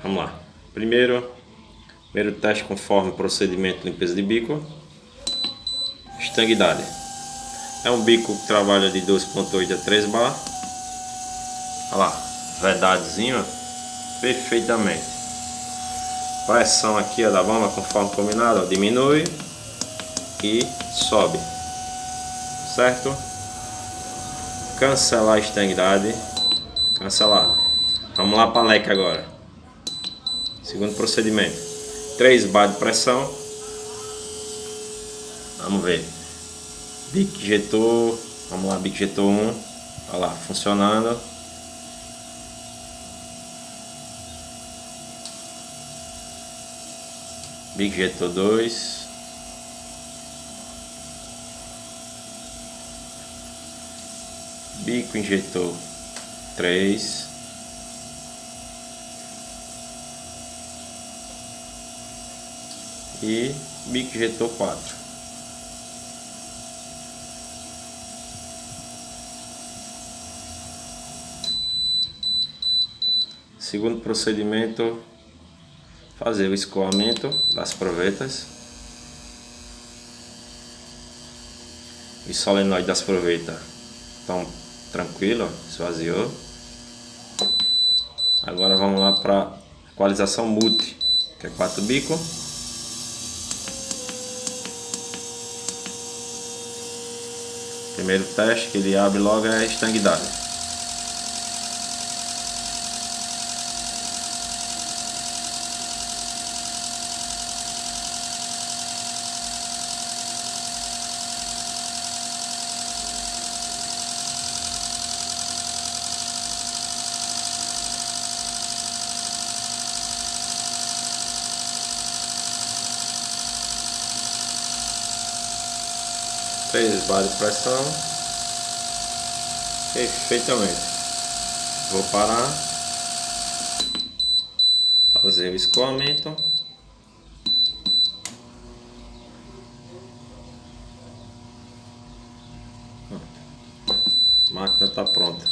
Vamos lá. Primeiro teste conforme procedimento de limpeza de bico. Estanguidade. É um bico que trabalha de 2.8 a 3 bar. Olha lá, vedadozinho, perfeitamente. Pressão aqui ó, da bomba conforme combinado, ó, diminui e sobe, certo? Cancelar a estanguidade. Cancelar. Vamos lá para a leque agora. Segundo procedimento. 3 bar de pressão. Vamos ver. Bico injetor. Vamos lá, bico injetor 1. Olha lá, funcionando. Bico injetor 2. Bico injetor 3. E bico injetor 4. Segundo procedimento, fazer o escoamento das provetas. Os solenoides das provetas estão tranquilo, esvaziou. Agora vamos lá para equalização multi, que é 4 bico. Primeiro teste que ele abre logo é a estanguidade. Três bares de pressão, perfeitamente. Vou parar, fazer o escoamento. A máquina está pronta.